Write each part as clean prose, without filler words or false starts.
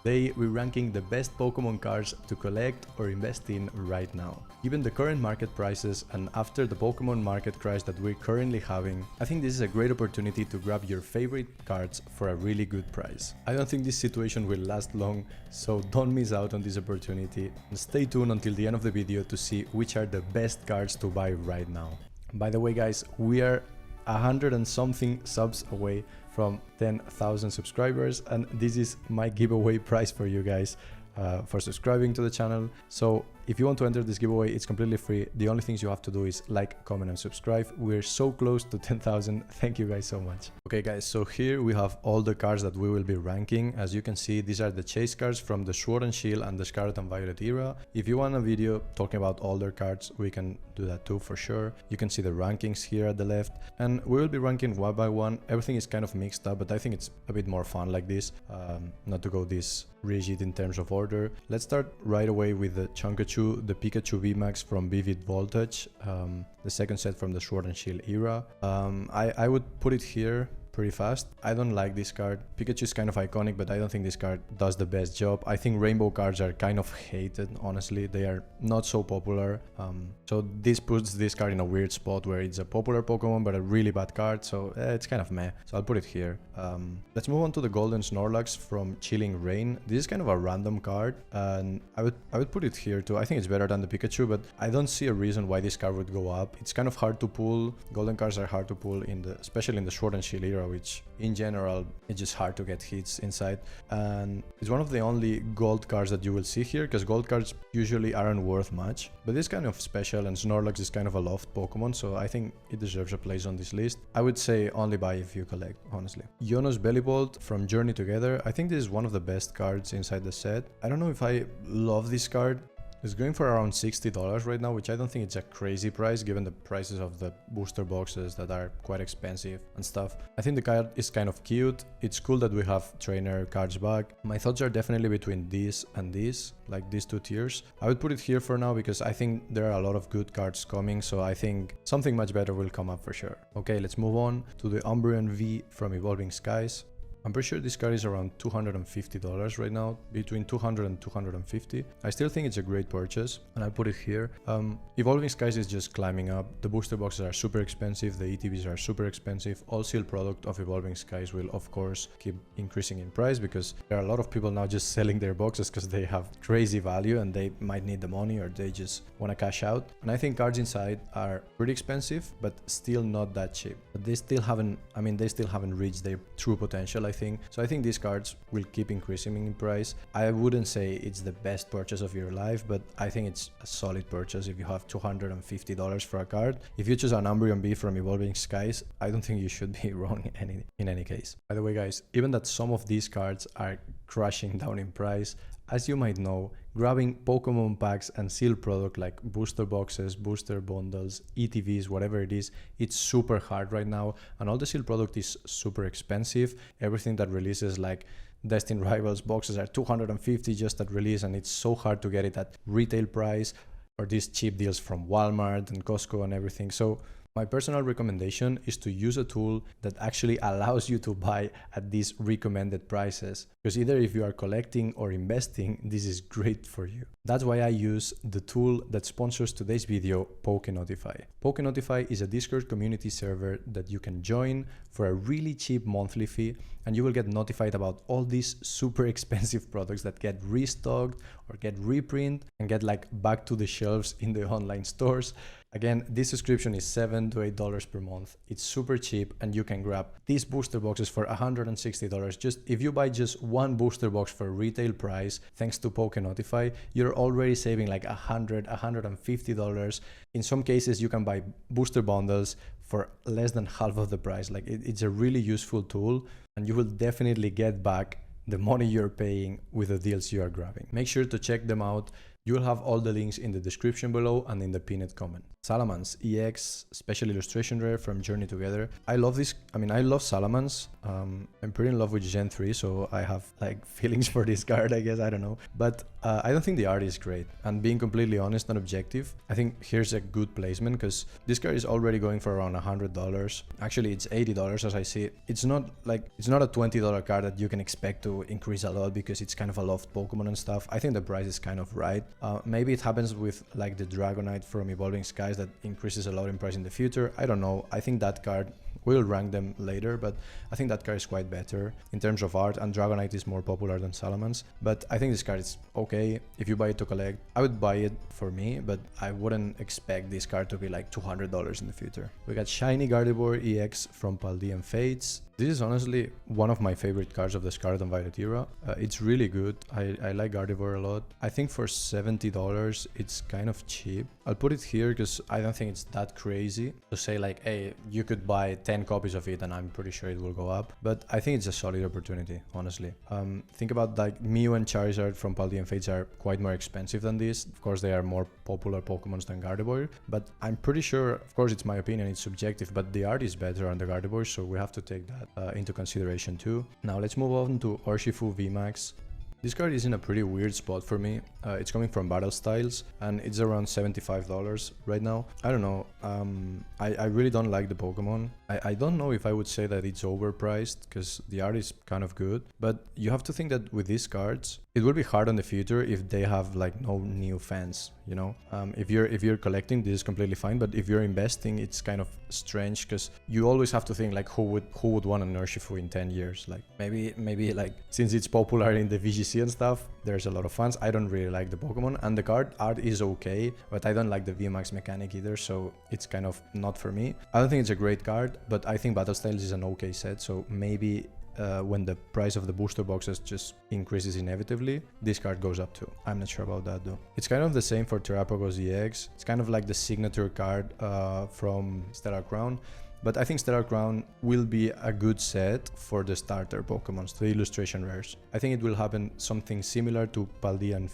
Today we're ranking the best Pokemon cards to collect or invest in right now. Given the current market prices and after the Pokemon market crash that we're currently having, I think this is a great opportunity to grab your favorite cards for a really good price. I don't think this situation will last long, so don't miss out on this opportunity and stay tuned until the end of the video to see which are the best cards to buy right now. By the way guys, we are 100 and something subs away from 10,000 subscribers, and this is my giveaway prize for you guys for subscribing to the channel. So if you want to enter this giveaway, it's completely free. The only things you have to do is like, comment and subscribe. We're so close to 10,000. Thank you guys so much. Okay guys, so here we have all the cards that we will be ranking. As you can see, these are the chase cards from the Sword and Shield and the Scarlet and Violet era. If you want a video talking about all their cards, we can do that too for sure. You can see the rankings here at the left, and we will be ranking one by one. Everything is kind of mixed up, but I think it's a bit more fun like this, not to go this rigid in terms of order. Let's start right away with the Chunkachu, the Pikachu VMAX from Vivid Voltage, the second set from the Sword and Shield era. I would put it here pretty fast. I don't like this card. Pikachu is kind of iconic, but I don't think this card does the best job. I think rainbow cards are kind of hated, honestly. They are not so popular. So this puts this card in a weird spot where it's a popular Pokemon, but a really bad card. So it's kind of meh. So I'll put it here. Let's move on to the Golden Snorlax from Chilling Reign. This is kind of a random card, and I would put it here too. I think it's better than the Pikachu, but I don't see a reason why this card would go up. It's kind of hard to pull. Golden cards are hard to pull especially in the Sword and Shield era, which in general it's just hard to get hits inside, and it's one of the only gold cards that you will see here, because gold cards usually aren't worth much, but it's kind of special, and Snorlax is kind of a loved Pokemon, so I think it deserves a place on this list. I would say only buy if you collect, honestly. Iono's Bellibolt from Journey Together. I think this is one of the best cards inside the set. I don't know if I love this card. It's going for around $60 right now, which I don't think it's a crazy price given the prices of the booster boxes that are quite expensive and stuff. I think the card is kind of cute. It's cool that we have trainer cards back. My thoughts are definitely between this and this, like these two tiers. I would put it here for now because I think there are a lot of good cards coming, so I think something much better will come up for sure. Okay, let's move on to the Umbreon V from Evolving Skies. I'm pretty sure this card is around $250 right now, between $200 and $250. I still think it's a great purchase, and I'll put it here. Evolving Skies is just climbing up. The booster boxes are super expensive, the ETBs are super expensive. All sealed product of Evolving Skies will of course keep increasing in price, because there are a lot of people now just selling their boxes because they have crazy value and they might need the money, or they just want to cash out. And I think cards inside are pretty expensive, but still not that cheap. But they still haven't reached their true potential, I think. So I think these cards will keep increasing in price. I wouldn't say it's the best purchase of your life, but I think it's a solid purchase if you have $250 for a card. If you choose an Umbreon B from Evolving Skies, I don't think you should be wrong in any case. By the way guys, even that some of these cards are crashing down in price, as you might know, grabbing Pokemon packs and sealed product like booster boxes, booster bundles, ETVs, whatever it is, it's super hard right now, and all the sealed product is super expensive. Everything that releases, like Destined Rivals boxes, are $250 just at release, and it's so hard to get it at retail price, or these cheap deals from Walmart and Costco and everything. So my personal recommendation is to use a tool that actually allows you to buy at these recommended prices, because either if you are collecting or investing, this is great for you. That's why I use the tool that sponsors today's video, Pokenotify. Pokenotify is a Discord community server that you can join for a really cheap monthly fee, and you will get notified about all these super expensive products that get restocked or get reprint and get like back to the shelves in the online stores. Again, this subscription is $7 to $8 per month. It's super cheap, and you can grab these booster boxes for $160. Just if you buy just one booster box for retail price, thanks to Pokenotify, you're already saving like $100, $150. In some cases, you can buy booster bundles for less than half of the price. Like it's a really useful tool, and you will definitely get back the money you're paying with the deals you are grabbing. Make sure to check them out. You'll have all the links in the description below and in the pinned comment. Salamence EX Special Illustration Rare from Journey Together. I love this. I mean, I love Salamence. I'm pretty in love with Gen 3, so I have like feelings for this card, I guess. I don't know. But I don't think the art is great. And being completely honest and objective, I think here's a good placement because this card is already going for around $100. Actually, it's $80 as I see it. It's not a $20 card that you can expect to increase a lot because it's kind of a loved Pokemon and stuff. I think the price is kind of right. Maybe it happens with like the Dragonite from Evolving Skies that increases a lot in price in the future. I don't know. I think that card, we'll rank them later, but I think that card is quite better in terms of art, and Dragonite is more popular than Salamence. But I think this card is okay. If you buy it to collect, I would buy it for me, but I wouldn't expect this card to be like $200 in the future. We got Shiny Gardevoir EX from Paldean Fates. This is honestly one of my favorite cards of the Scarlet and Violet era. It's really good. I like Gardevoir a lot. I think for $70 it's kind of cheap. I'll put it here because I don't think it's that crazy to say like, hey, you could buy 10 copies of it and I'm pretty sure it will go up. But I think it's a solid opportunity, honestly. Think about like Mew and Charizard from Paldean Fates are quite more expensive than this. Of course, they are more popular Pokemons than Gardevoir, but I'm pretty sure, of course, it's my opinion, it's subjective, but the art is better on the Gardevoir, so we have to take that into consideration too. Now let's move on to Urshifu VMAX. This card is in a pretty weird spot for me. It's coming from Battle Styles and it's around $75 right now. I don't know. I really don't like the Pokemon. I don't know if I would say that it's overpriced because the art is kind of good, but you have to think that with these cards, it will be hard on the future if they have like no new fans, you know. If you're collecting, this is completely fine, but if you're investing, it's kind of strange because you always have to think like who would want an Urshifu in 10 years. Like maybe like since it's popular in the VGC and stuff, there's a lot of fans. I don't really like the Pokemon, and the card art is okay, but I don't like the VMAX mechanic either, so it's kind of not for me. I don't think it's a great card, but I think Battle Styles is an okay set, so maybe when the price of the booster boxes just increases inevitably, this card goes up too. I'm not sure about that though. It's kind of the same for Terrapagos EX. It's kind of like the signature card from Stellar Crown. But I think Stellar Crown will be a good set for the starter Pokemons, the illustration rares. I think it will happen something similar to Paldean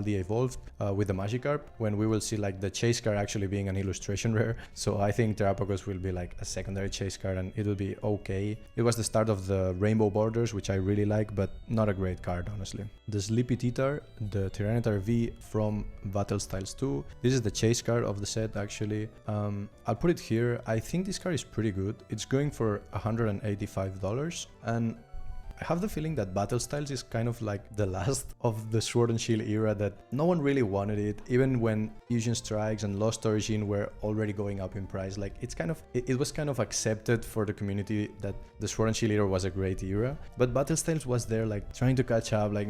Evolved with the Magikarp, when we will see like the chase card actually being an illustration rare. So I think Terrapagos will be like a secondary chase card and it will be okay. It was the start of the Rainbow Borders, which I really like, but not a great card, honestly. The Sleepy Titar, the Tyranitar V from Battle Styles 2. This is the chase card of the set, actually. I'll put it here. I think this card is pretty good. It's going for $185, and I have the feeling that Battle Styles is kind of like the last of the Sword and Shield era, that no one really wanted it, even when Fusion Strikes and Lost Origin were already going up in price. Like it was kind of accepted for the community that the Sword and Shield era was a great era, but Battle Styles was there like trying to catch up, like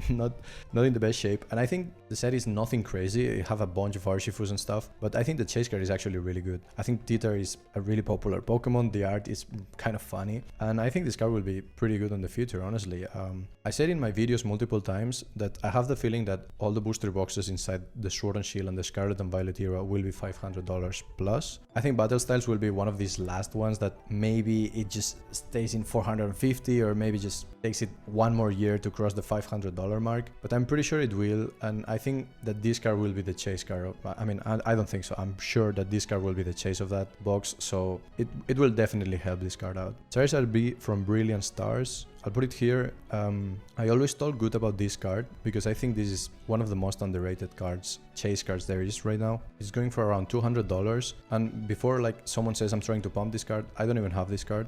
not in the best shape. And I think the set is nothing crazy. You have a bunch of Urshifus and stuff, but I think the chase card is actually really good. I think Titar is a really popular Pokemon. The art is kind of funny, and I think this card will be pretty good on the future, honestly. I said in my videos multiple times that I have the feeling that all the booster boxes inside the Sword and Shield and the Scarlet and Violet era will be $500 plus. I think Battle Styles will be one of these last ones that maybe it just stays in $450, or maybe just takes it one more year to cross the $500 mark, but I'm pretty sure it will, and I think that this card will be the chase card. I mean, I don't think so. I'm sure that this card will be the chase of that box, so it will definitely help this card out. Charizard B from Brilliant Stars. I'll put it here. I always talk good about this card because I think this is one of the most underrated cards, chase cards there is right now. It's going for around $200, and before like someone says I'm trying to pump this card, I don't even have this card.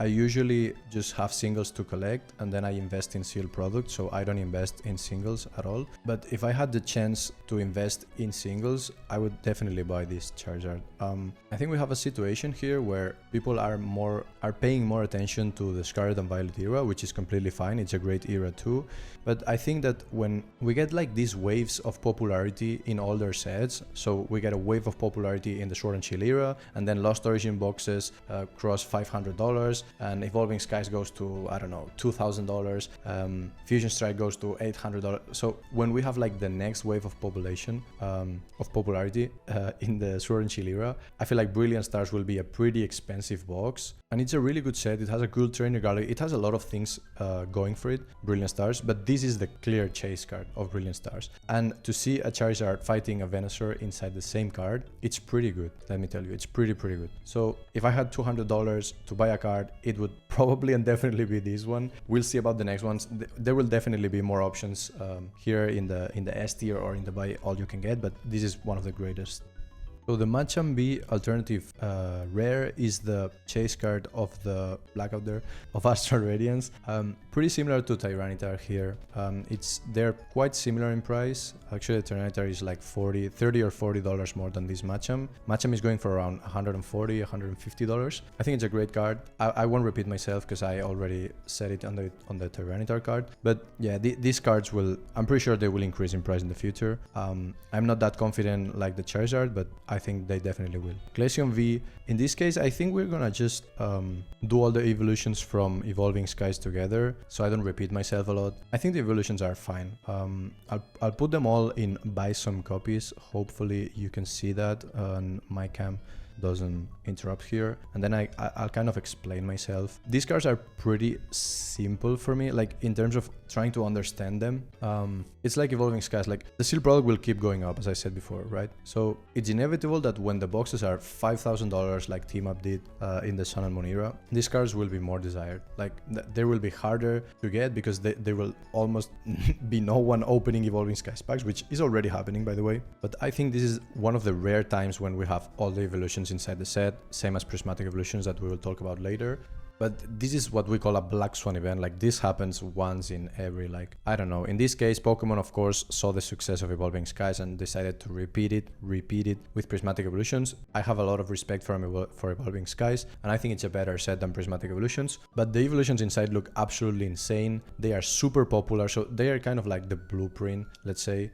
I usually just have singles to collect and then I invest in sealed products, so I don't invest in singles at all. But if I had the chance to invest in singles, I would definitely buy this Charizard. I think we have a situation here where people are paying more attention to the Scarlet and Violet era, which is completely fine. It's a great era too, but I think that when we get like these waves of popularity in all their sets, so we get a wave of popularity in the Sword and Shield era, and then Lost Origin boxes cross $500, and Evolving Skies goes to, I don't know, $2,000, Fusion Strike goes to $800. So when we have like the next wave of popularity in the Sword and Shield era, I feel like Brilliant Stars will be a pretty expensive box, and it's a really good set. It has a cool trainer gallery. It has a lot lot of things going for it, Brilliant Stars, but this is the clear chase card of Brilliant Stars. And to see a Charizard fighting a Venusaur inside the same card, it's pretty good, let me tell you, it's pretty good. So if I had $200 to buy a card, it would probably and definitely be this one. We'll see about the next ones. There will definitely be more options here in the S tier or in the buy all you can get, but this is one of the greatest. So the Machamp B alternative rare is the chase card of the Blackout there, of Astral Radiance. Pretty similar to Tyranitar here. They're quite similar in price. Actually, Tyranitar is like $30 or $40 more than this Machamp. Machamp is going for around $140, $150. I think it's a great card. I won't repeat myself because I already said it on the Tyranitar card. But yeah, these cards will, I'm pretty sure they will increase in price in the future. I'm not that confident like the Charizard, but I think they definitely will. Glaceon V, in this case, I think we're gonna just do all the evolutions from Evolving Skies together, so I don't repeat myself a lot. I think the evolutions are fine. I'll put them all in buy some copies. Hopefully you can see that on my cam doesn't interrupt here, and then I'll kind of explain myself. These cards are pretty simple for me, like in terms of trying to understand them. It's like Evolving Skies, like the seal product will keep going up, as I said before, right? So it's inevitable that when the boxes are $5,000 like Team Up did in the Sun and Moon era, these cards will be more desired. Like they will be harder to get because there will almost be no one opening Evolving Skies packs, which is already happening, by the way. But I think this is one of the rare times when we have all the evolutions inside the set, same as Prismatic Evolutions that we will talk about later. But this is what we call a Black Swan event. Like this happens once in every, like, I don't know. In this case, Pokemon, of course, saw the success of Evolving Skies and decided to repeat it with Prismatic Evolutions. I have a lot of respect for Evolving Skies, and I think it's a better set than Prismatic Evolutions. But the evolutions inside look absolutely insane. They are super popular, so they are kind of like the blueprint, let's say.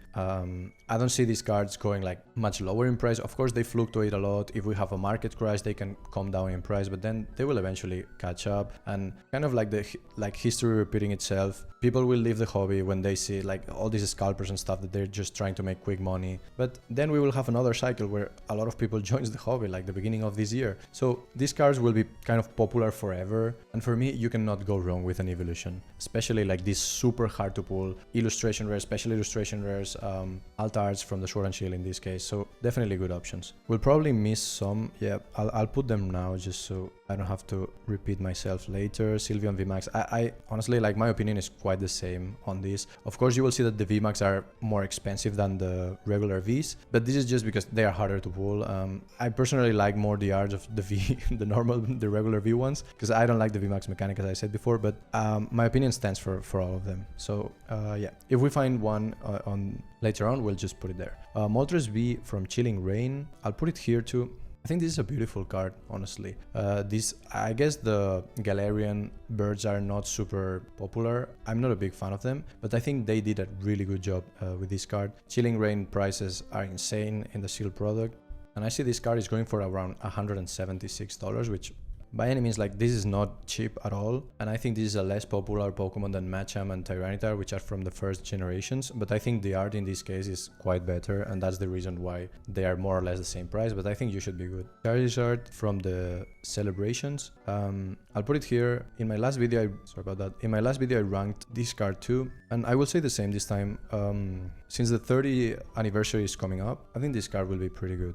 I don't see these cards going like much lower in price. Of course, they fluctuate a lot. If we have a market crash, they can come down in price, but then they will eventually catch up, and kind of like history repeating itself. People will leave the hobby when they see like all these scalpers and stuff that they're just trying to make quick money. But then we will have another cycle where a lot of people joins the hobby, like the beginning of this year. So these cards will be kind of popular forever. And for me, you cannot go wrong with an evolution, especially like this super hard to pull illustration rares, special illustration rares, alt arts from the Sword and Shield in this case. So definitely good options. We'll probably miss some. Yeah, I'll put them now just so I don't have to repeat myself later. Sylveon VMAX. I honestly, like, my opinion is quite the same on this. Of course, you will see that the VMAX are more expensive than the regular Vs, but this is just because they are harder to pull. I personally like more the arts of the V, the regular V ones, because I don't like the VMAX mechanic, as I said before, but my opinion stands for all of them. So yeah, if we find one later on, we'll just put it there. Moltres V from Chilling Rain. I'll put it here too. I think this is a beautiful card, honestly. I guess the Galarian birds are not super popular. I'm not a big fan of them, but I think they did a really good job with this card. Chilling Rain prices are insane in the sealed product. And I see this card is going for around $176, which by any means, like, this is not cheap at all. And I think this is a less popular Pokemon than Machamp and Tyranitar, which are from the first generations. But I think the art in this case is quite better, and that's the reason why they are more or less the same price. But I think you should be good. Charizard from the celebrations. I'll put it here. In my last video, In my last video, I ranked this card too. And I will say the same this time. Since the 30th anniversary is coming up, I think this card will be pretty good.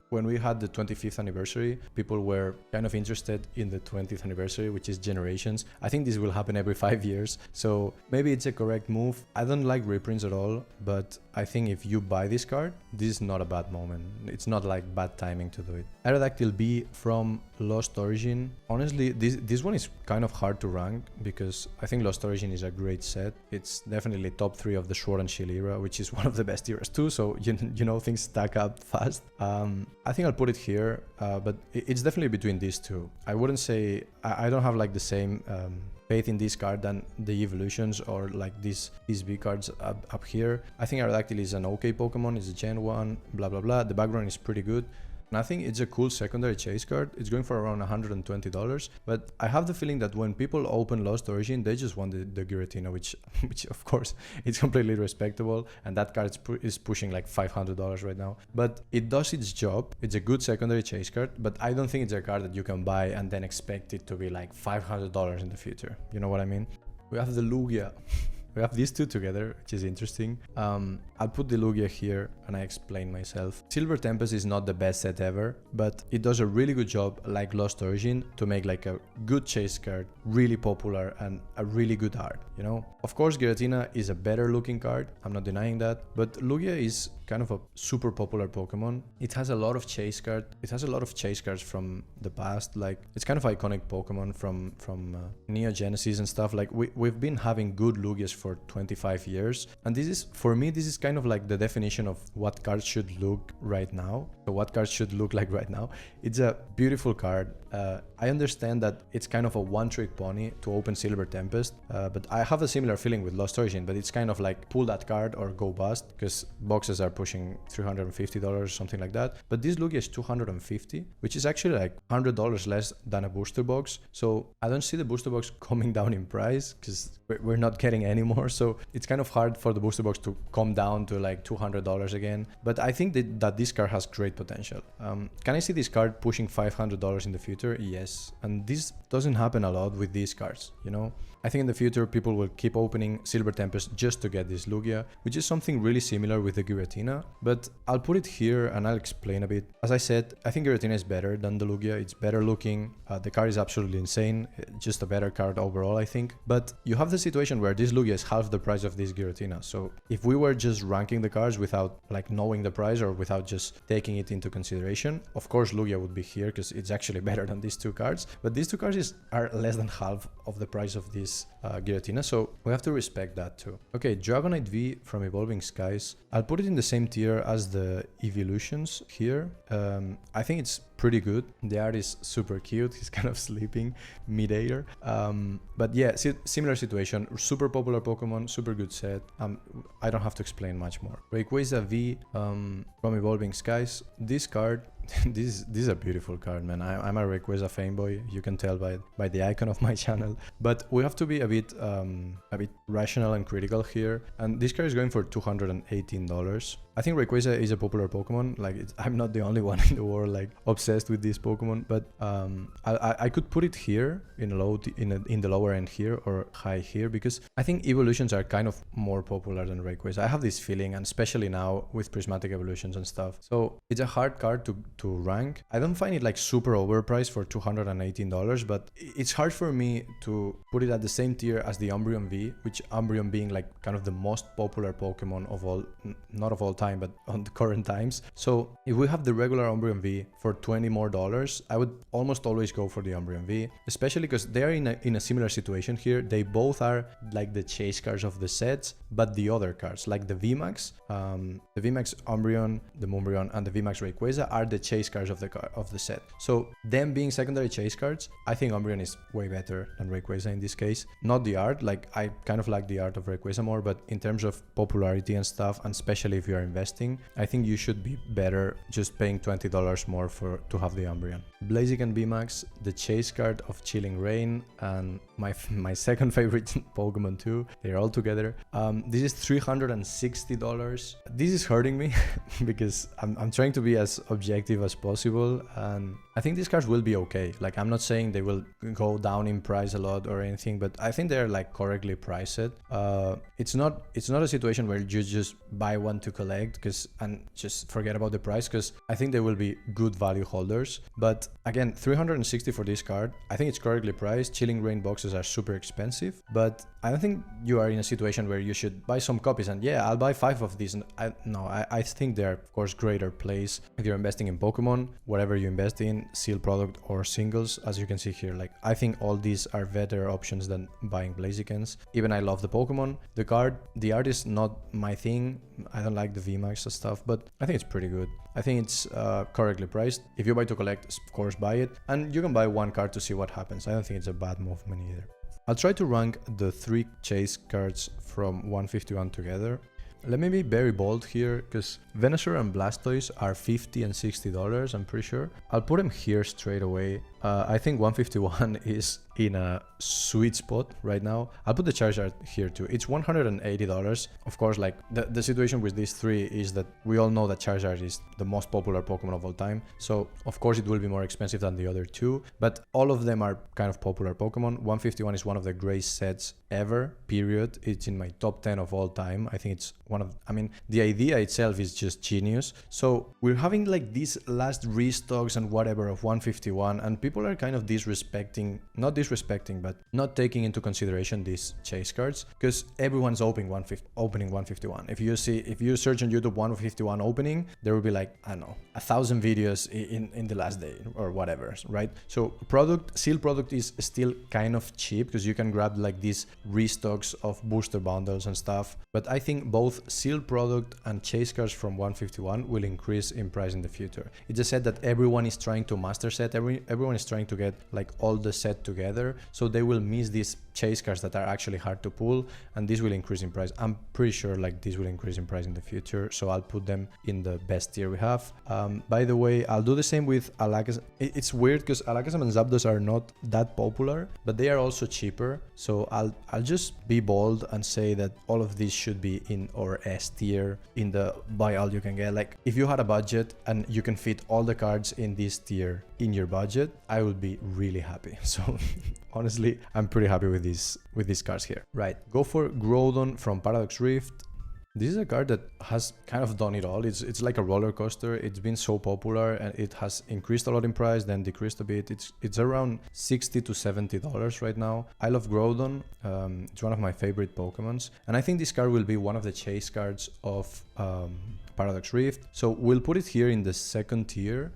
When we had the 25th anniversary, people were kind of interested in the 20th anniversary, which is generations. I think this will happen every 5 years, so maybe it's a correct move. I don't like reprints at all, but I think if you buy this card, this is not a bad moment. It's not like bad timing to do it. Aerodactyl B from Lost Origin. Honestly, this one is kind of hard to rank because I think Lost Origin is a great set. It's definitely top 3 of the Sword and Shield era, which is one of the best eras too, so you know, things stack up fast. I think I'll put it here, but it's definitely between these two. I wouldn't say I don't have like the same faith in this card than the evolutions or like these B cards up here. I think Aerodactyl is an okay Pokemon, it's a Gen 1, blah blah blah. The background is pretty good. And I think it's a cool secondary chase card. It's going for around $120, but I have the feeling that when people open Lost Origin, they just want the Giratina, which of course it's completely respectable, and that card is pushing like $500 right now. But it does its job. It's a good secondary chase card, but I don't think it's a card that you can buy and then expect it to be like $500 in the future. You know what I mean? We have the Lugia. We have these two together, which is interesting. I'll put the Lugia here and I explain myself. Silver Tempest is not the best set ever, but it does a really good job, like Lost Origin, to make like a good chase card, really popular and a really good art, you know? Of course, Giratina is a better looking card, I'm not denying that, but Lugia is kind of a super popular Pokemon. It has a lot of chase cards. It has a lot of chase cards from the past, like it's kind of iconic Pokemon from Neo Genesis and stuff. Like we've been having good Lugias for 25 years, and this is, for me, this is kind of like the definition of what cards should look right now. So what cards should look like right now. It's a beautiful card. I understand that it's kind of a one-trick pony to open Silver Tempest, but I have a similar feeling with Lost Origin, but it's kind of like pull that card or go bust, because boxes are pushing $350, something like that. But this Lugia is $250, which is actually like $100 less than a booster box. So I don't see the booster box coming down in price, because we're not getting any more. So it's kind of hard for the booster box to come down to like $200 again. But I think that this card has great potential. Can I see this card pushing $500 in the future? Yes. And this doesn't happen a lot with these cards, you know? I think in the future people will keep opening Silver Tempest just to get this Lugia, which is something really similar with the Giratina, but I'll put it here and I'll explain a bit. As I said, I think Giratina is better than the Lugia. It's better looking. The card is absolutely insane. Just a better card overall, I think. But you have the situation where this Lugia is half the price of this Giratina. So if we were just ranking the cards without like knowing the price or without just taking it into consideration, of course Lugia would be here because it's actually better than these two cards. But these two cards are less than half of the price of this Giratina, so we have to respect that too. Okay, Dragonite V from Evolving Skies. I'll put it in the same tier as the Evolutions here. I think it's pretty good. The art is super cute. He's kind of sleeping mid-air. But yeah, similar situation. Super popular Pokemon, super good set. I don't have to explain much more. Rayquaza V from Evolving Skies. This card, this is a beautiful card, man. I'm a Rayquaza fanboy. You can tell by the icon of my channel. But we have to be a bit rational and critical here. And this card is going for $218. I think Rayquaza is a popular Pokemon. Like I'm not the only one in the world like obsessed with this Pokemon, but I could put it here in the lower end here or high here, because I think evolutions are kind of more popular than Rayquaza. I have this feeling, and especially now with Prismatic Evolutions and stuff. So it's a hard card to rank. I don't find it like super overpriced for $218, but it's hard for me to put it at the same tier as the Umbreon V, which Umbreon being like kind of the most popular Pokemon of all, not of all time, but on the current times. So if we have the regular Umbreon V for $20 more, I would almost always go for the Umbreon V, especially because they're in a similar situation here. They both are like the chase cards of the sets, but the other cards like the VMAX, Umbreon, the Umbreon, and the VMAX Rayquaza are the chase cards of the set. So them being secondary chase cards, I think Umbreon is way better than Rayquaza in this case. Not the art, like I kind of like the art of Rayquaza more, but in terms of popularity and stuff, and especially if you're investing, I think you should be better just paying $20 more to have the Umbreon. Blaziken VMAX, the chase card of Chilling Reign, and my second favorite Pokemon too. They're all together. This is $360. This is hurting me because I'm trying to be as objective as possible, and I think these cards will be okay. Like I'm not saying they will go down in price a lot or anything, but I think they're like correctly priced. It's not a situation where you just buy one to collect and just forget about the price, because I think they will be good value holders. But again, $360 for this card, I think it's correctly priced. Chilling Reign boxes are super expensive, but I don't think you are in a situation where you should buy some copies and yeah, I'll buy 5 of these. I think they're of course greater plays if you're investing in Pokemon, whatever you invest in, seal product or singles. As you can see here, like I think all these are better options than buying Blazikens. Even I love the Pokemon. The art is not my thing. I don't like the VMAX and stuff, but I think it's pretty good. I think it's correctly priced. If you buy to collect, of course buy it, and you can buy one card to see what happens. I don't think it's a bad movement either. I'll try to rank the 3 chase cards from 151 together. let me be very bold here, because Venusaur and Blastoise are $50 and $60, I'm pretty sure. I'll put them here straight away. I think 151 is in a sweet spot right now. I'll put the Charizard here too. It's $180. Of course, like the situation with these three is that we all know that Charizard is the most popular Pokemon of all time. So of course it will be more expensive than the other two, but all of them are kind of popular Pokemon. 151 is one of the greatest sets ever, period. It's in my top 10 of all time. I think it's one of, I mean, the idea itself is just genius. So we're having like these last restocks and whatever of 151, and people are kind of not disrespecting, but not taking into consideration these chase cards, because everyone's opening 151. If you search on YouTube 151 opening, there will be like, I don't know, 1,000 videos in the last day or whatever, right? So sealed product is still kind of cheap, because you can grab like these restocks of booster bundles and stuff. But I think both sealed product and chase cards from 151 will increase in price in the future. It's a set that everyone is trying to master set. Everyone is trying to get like all the set together, so they will miss these chase cards that are actually hard to pull, and this will increase in price. I'm pretty sure like this will increase in price in the future, so I'll put them in the best tier we have. By the way, I'll do the same with Alakazam. It's weird because Alakazam and Zapdos are not that popular, but they are also cheaper, so I'll just be bold and say that all of these should be in our S tier, in the buy all you can get. Like if you had a budget and you can fit all the cards in this tier in your budget, I would be really happy. So honestly, I'm pretty happy with these cards here. Right, go for Groudon from Paradox Rift. This is a card that has kind of done it all. It's like a roller coaster. It's been so popular and it has increased a lot in price, then decreased a bit. It's around $60 to $70 right now. I love Groudon. It's one of my favorite Pokemons, and I think this card will be one of the chase cards of Paradox Rift. So we'll put it here in the second tier,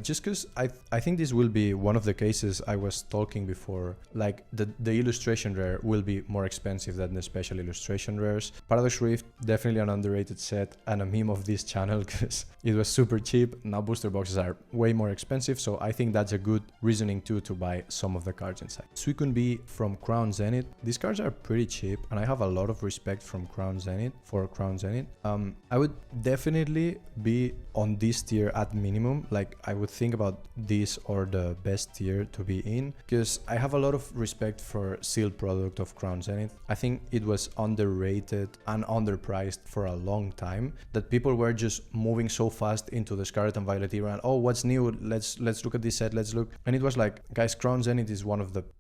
just because I think this will be one of the cases I was talking before, like the illustration rare will be more expensive than the special illustration rares. Paradox Rift, definitely an underrated set and a meme of this channel, because it was super cheap. Now booster boxes are way more expensive, so I think that's a good reasoning too to buy some of the cards inside. Suicune from Crown Zenith. These cards are pretty cheap, and I have a lot of respect from Crown Zenith for Crown Zenith. I would definitely be on this tier at minimum. Like I would think about this or the best tier to be in, because I have a lot of respect for sealed product of Crown Zenith. I think it was underrated and underpriced for a long time, that people were just moving so fast into the Scarlet and Violet era and, oh, what's new, let's look at this set, let's look. And it was like, guys, Crown Zenith is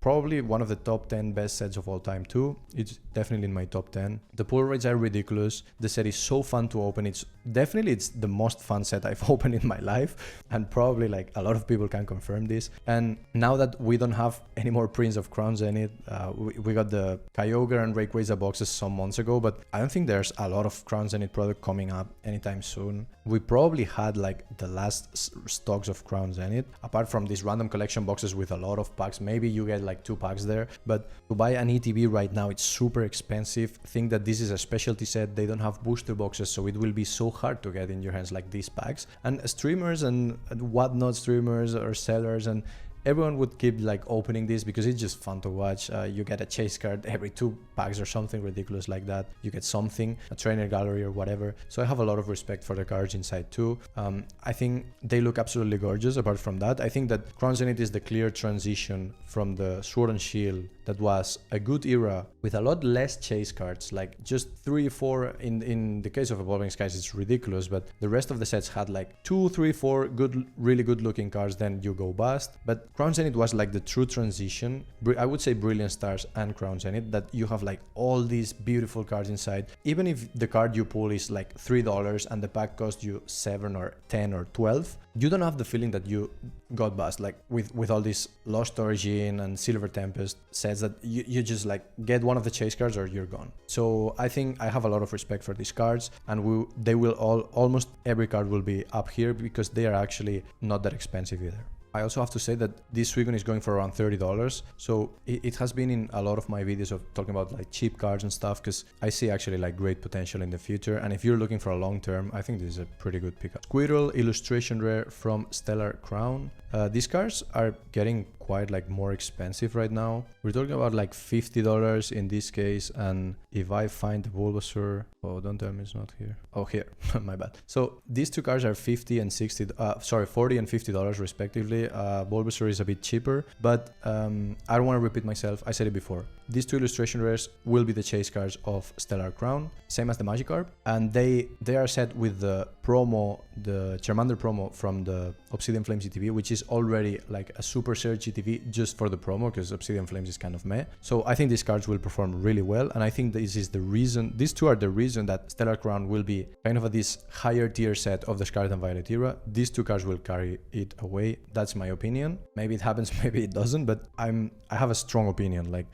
probably one of the top 10 best sets of all time too. It's definitely in my top 10. The pull rates are ridiculous. The set is so fun to open. It's the most fun set I've opened in my life, and probably like a lot of people can confirm this. And now that we don't have any more prints of Crown Zenith, we got the Kyogre and Rayquaza boxes some months ago, but I don't think there's a lot of Crown Zenith product coming up anytime soon. We probably had like the last stocks of Crown Zenith, apart from these random collection boxes with a lot of packs. Maybe you get like 2 packs there, but to buy an ETB right now, it's super expensive. Think that this is a specialty set. They don't have booster boxes, so it will be so hard to get in your hands like these packs. And streamers and whatnot, streamers or sellers and everyone would keep like opening this because it's just fun to watch. You get a chase card every 2 packs or something ridiculous like that. You get something, a trainer gallery or whatever. So I have a lot of respect for the cards inside too. I think they look absolutely gorgeous. Apart from that, I think that Crown Zenith is the clear transition from the Sword and Shield that was a good era with a lot less chase cards, like just 3 or 4. In the case of Evolving Skies, it's ridiculous, but the rest of the sets had like 2, 3, 4 really good looking cards, then you go bust. But Crown Zenith was like the true transition. I would say Brilliant Stars and Crown Zenith, that you have like all these beautiful cards inside. Even if the card you pull is like $3 and the pack costs you 7 or 10 or 12, you don't have the feeling that you got bust, like with all these Lost Origin and Silver Tempest sets that you just like get one of the chase cards or you're gone. So I think I have a lot of respect for these cards, and they will almost every card will be up here because they are actually not that expensive either. I also have to say that this Suicune is going for around $30, so it has been in a lot of my videos of talking about like cheap cards and stuff, because I see actually like great potential in the future, and if you're looking for a long term, I think this is a pretty good pickup. Squirtle illustration rare from Stellar Crown. These cards are getting quite like more expensive right now. We're talking about like $50 in this case, and if I find the Bulbasaur, oh, don't tell me it's not here. Oh, here, my bad. So these two cards are 50 and 60, sorry, 40 and $50 respectively. Bulbasaur is a bit cheaper, but I don't want to repeat myself. I said it before. These two illustration rares will be the chase cards of Stellar Crown, same as the Magikarp, and they are set with the promo, the Charmander promo from the Obsidian Flames GTV, which is already like a super surge GTV just for the promo, because Obsidian Flames is kind of meh. So I think these cards will perform really well, and I think this is the reason, these two are the reason that Stellar Crown will be kind of this higher tier set of the Scarlet and Violet era. These two cards will carry it away. That's my opinion. Maybe it happens, maybe it doesn't, but I have a strong opinion, like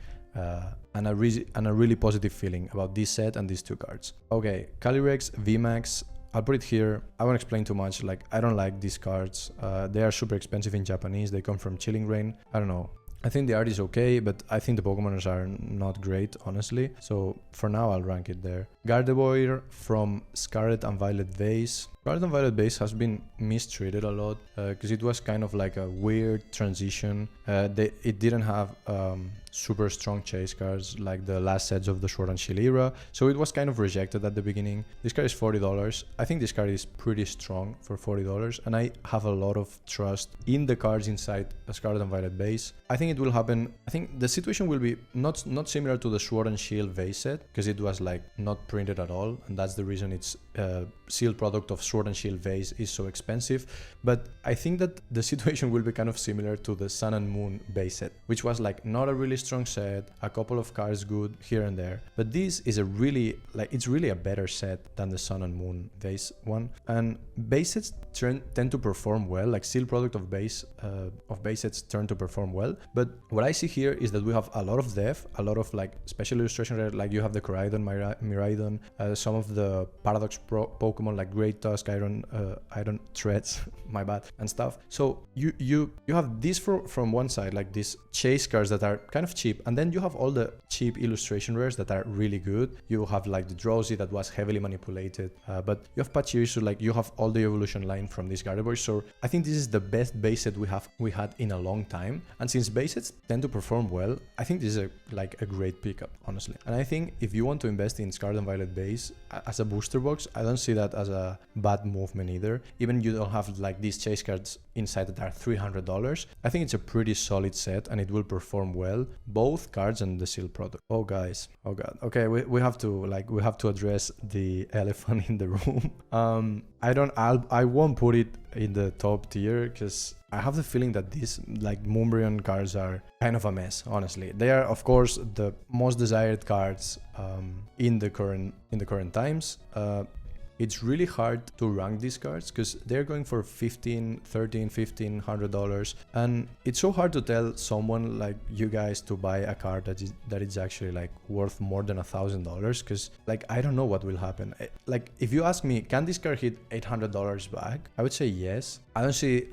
and a really positive feeling about this set and these two cards. Okay, Calyrex VMAX. I'll put it here. I won't explain too much. Like, I don't like these cards. They are super expensive in Japanese. They come from Chilling Reign. I don't know. I think the art is okay, but I think the Pokemoners are not great, honestly. So for now, I'll rank it there. Gardevoir from Scarlet and Violet Vase. Scarlet and Violet Base has been mistreated a lot because it was kind of like a weird transition. It didn't have super strong chase cards like the last sets of the Sword and Shield era, so it was kind of rejected at the beginning. This card is $40. I think this card is pretty strong for $40, and I have a lot of trust in the cards inside a Scarlet and Violet Base. I think it will happen. I think the situation will be not similar to the Sword and Shield Base set, because it was like not printed at all, and that's the reason it's sealed product of Sword and Shield Vase is so expensive. But I think that the situation will be kind of similar to the Sun and Moon base set, which was like not a really strong set, a couple of cards good here and there, but this is a really, like, it's really a better set than the Sun and Moon base one. And base sets tend to perform well, like sealed product of base sets turn to perform well. But what I see here is that we have a lot of depth, a lot of like special illustration rare, like you have the Koraidon, Miraidon, some of the Paradox Pokemon like Great Tusk, Iron Threads, my bad, and stuff. So you have this from one side, like these chase cards that are kind of cheap, and then you have all the cheap illustration rares that are really good. You have like the Drowsy that was heavily manipulated, but you have Pachirisu, like you have all the evolution line from this Gardevoir. So I think this is the best base set we had in a long time, and since base sets tend to perform well, I think this is a great pickup, honestly. And I think if you want to invest in Scarlet and Violet base as a booster box, I don't see that as a bad movement either. Even you don't have like these chase cards inside that are $300. I think it's a pretty solid set and it will perform well, both cards and the sealed product. Oh guys, oh god. Okay, we have to address the elephant in the room. I won't put it in the top tier because I have the feeling that these like Umbreon cards are kind of a mess, honestly. They are of course the most desired cards in the current times. It's really hard to rank these cards because they're going for $1,500, $1,300, $1,500, and it's so hard to tell someone like you guys to buy a card that is actually like worth more than $1,000, because like I don't know what will happen. Like if you ask me, can this card hit $800 back? I would say yes. I don't see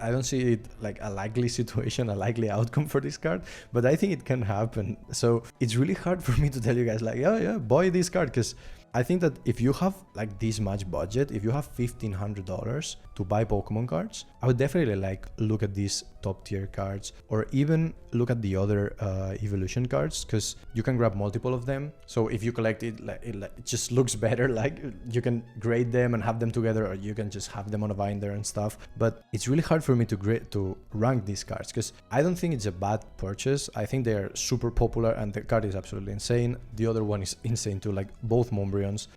it like a likely situation, a likely outcome for this card, but I think it can happen. So it's really hard for me to tell you guys like, yeah, buy this card, because I think that if you have like this much budget, if you have $1,500 to buy Pokemon cards, I would definitely like look at these top tier cards, or even look at the other evolution cards, because you can grab multiple of them. So if you collect it, it just looks better. Like you can grade them and have them together, or you can just have them on a binder and stuff. But it's really hard for me to rank these cards, because I don't think it's a bad purchase. I think they're super popular and the card is absolutely insane. The other one is insane too, like both Umbreons